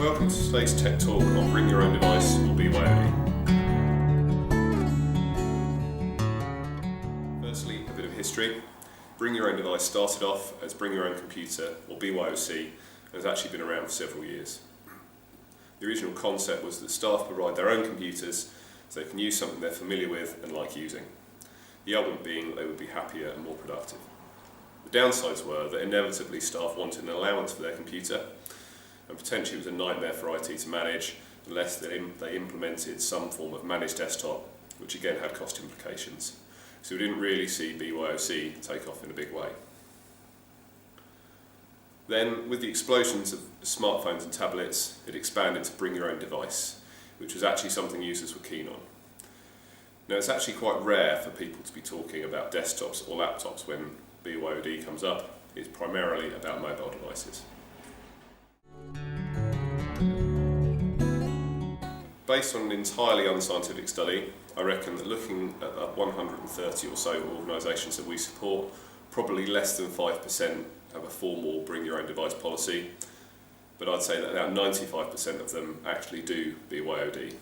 Welcome to today's Tech Talk on Bring Your Own Device, or BYOD. Firstly, a bit of history. Bring Your Own Device started off as Bring Your Own Computer, or BYOC, and has actually been around for several years. The original concept was that staff provide their own computers so they can use something they're familiar with and like using. The argument being that they would be happier and more productive. The downsides were that inevitably staff wanted an allowance for their computer, and potentially it was a nightmare for IT to manage unless they implemented some form of managed desktop, which again had cost implications. So we didn't really see BYOC take off in a big way. Then, with the explosions of smartphones and tablets, it expanded to Bring Your Own Device, which was actually something users were keen on. Now, it's actually quite rare for people to be talking about desktops or laptops when BYOD comes up. It's primarily about mobile devices. Based on an entirely unscientific study, I reckon that looking at 130 or so organisations that we support, probably less than 5% have a formal Bring Your Own Device policy, but I'd say that about 95% of them actually do BYOD.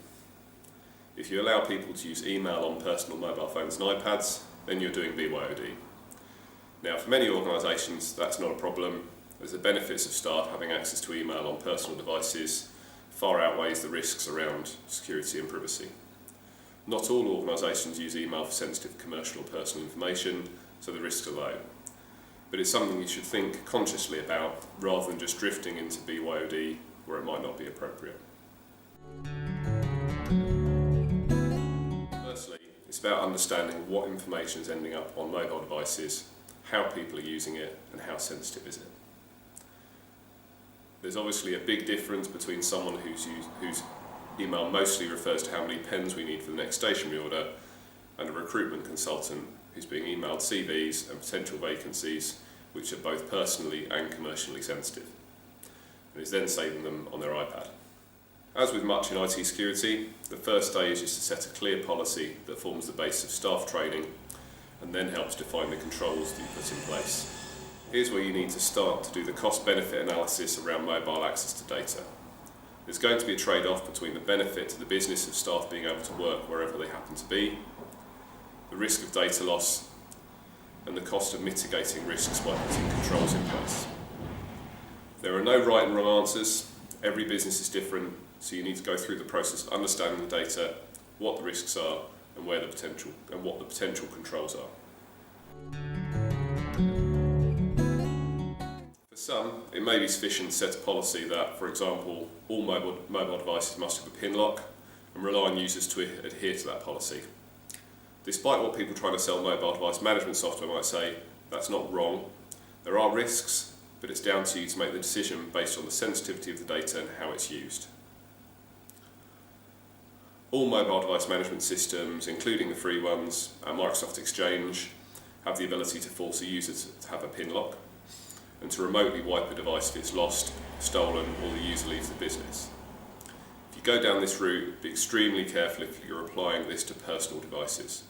If you allow people to use email on personal mobile phones and iPads, then you're doing BYOD. Now, for many organisations, that's not a problem, as the benefits of staff having access to email on personal devices far outweighs the risks around security and privacy. Not all organisations use email for sensitive commercial or personal information, so the risks are low. But it's something you should think consciously about rather than just drifting into BYOD where it might not be appropriate. Firstly, it's about understanding what information is ending up on mobile devices, how people are using it, and how sensitive is it. There's obviously a big difference between someone whose email mostly refers to how many pens we need for the next stationery order and a recruitment consultant who's being emailed CVs and potential vacancies which are both personally and commercially sensitive, and is then saving them on their iPad. As with much in IT security, the first stage is to set a clear policy that forms the base of staff training and then helps define the controls that you put in place. Here's where you need to start to do the cost-benefit analysis around mobile access to data. There's going to be a trade-off between the benefit to the business of staff being able to work wherever they happen to be, the risk of data loss, and the cost of mitigating risks by putting controls in place. There are no right and wrong answers. Every business is different, so you need to go through the process of understanding the data, what the risks are, and what the potential controls are. For some, it may be sufficient to set a policy that, for example, all mobile devices must have a PIN lock and rely on users to adhere to that policy. Despite what people trying to sell mobile device management software might say, that's not wrong. There are risks, but it's down to you to make the decision based on the sensitivity of the data and how it's used. All mobile device management systems, including the free ones and Microsoft Exchange, have the ability to force a user to have a PIN lock and to remotely wipe a device if it's lost, stolen, or the user leaves the business. If you go down this route, be extremely careful if you're applying this to personal devices.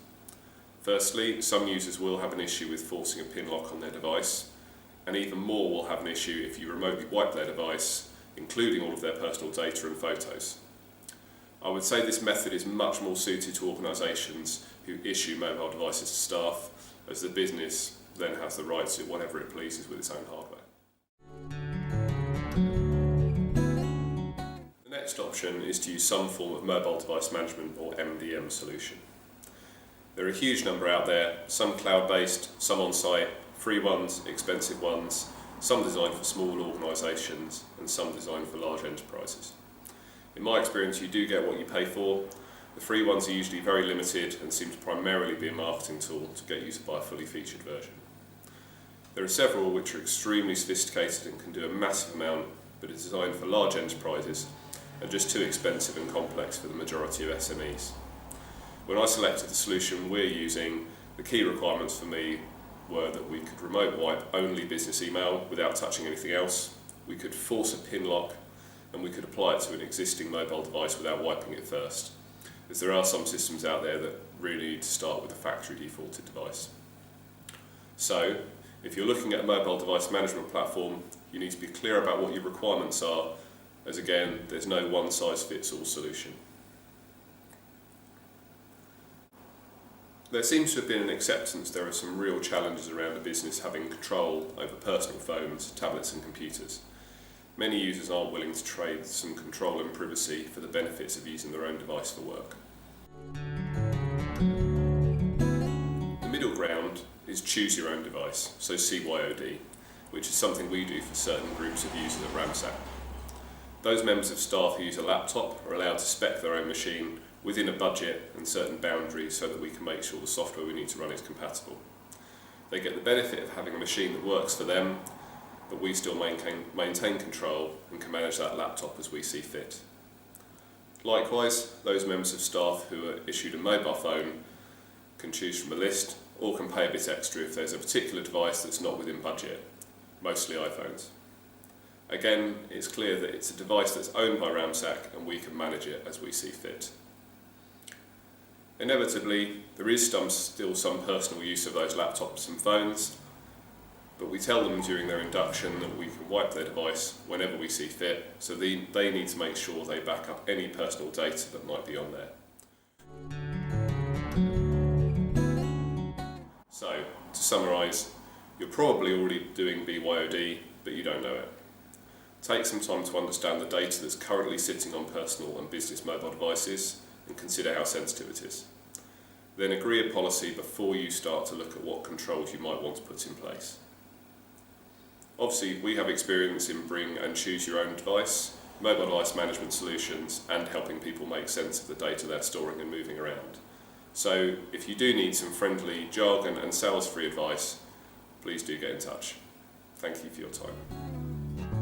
Firstly, some users will have an issue with forcing a PIN lock on their device, and even more will have an issue if you remotely wipe their device, including all of their personal data and photos. I would say this method is much more suited to organisations who issue mobile devices to staff, as the business then has the right to do whatever it pleases with its own hardware. The next option is to use some form of mobile device management or MDM solution. There are a huge number out there, some cloud-based, some on-site, free ones, expensive ones, some designed for small organisations and some designed for large enterprises. In my experience, you do get what you pay for. The free ones are usually very limited and seem to primarily be a marketing tool to get you to buy a fully featured version. There are several which are extremely sophisticated and can do a massive amount, but are designed for large enterprises and just too expensive and complex for the majority of SMEs. When I selected the solution we're using, the key requirements for me were that we could remote wipe only business email without touching anything else, we could force a PIN lock, and we could apply it to an existing mobile device without wiping it first, as there are some systems out there that really need to start with a factory defaulted device. So, if you're looking at a mobile device management platform, you need to be clear about what your requirements are as again, there's no one-size-fits-all solution. There seems to have been an acceptance there are some real challenges around a business having control over personal phones, tablets and computers. Many users aren't willing to trade some control and privacy for the benefits of using their own device for work. The middle ground is choose your own device, so BYOD, which is something we do for certain groups of users at ramsac. Those members of staff who use a laptop are allowed to spec their own machine within a budget and certain boundaries so that we can make sure the software we need to run is compatible. They get the benefit of having a machine that works for them, but we still maintain control and can manage that laptop as we see fit. Likewise, those members of staff who are issued a mobile phone can choose from a list or can pay a bit extra if there's a particular device that's not within budget, mostly iPhones. Again, it's clear that it's a device that's owned by ramsac and we can manage it as we see fit. Inevitably, there is still some personal use of those laptops and phones, but we tell them during their induction that we can wipe their device whenever we see fit, so they need to make sure they back up any personal data that might be on there. So, to summarise, you're probably already doing BYOD, but you don't know it. Take some time to understand the data that's currently sitting on personal and business mobile devices and consider how sensitive it is. Then agree a policy before you start to look at what controls you might want to put in place. Obviously, we have experience in bring and choose your own device, mobile device management solutions, and helping people make sense of the data they're storing and moving around. So if you do need some friendly jargon and sales-free advice, please do get in touch. Thank you for your time.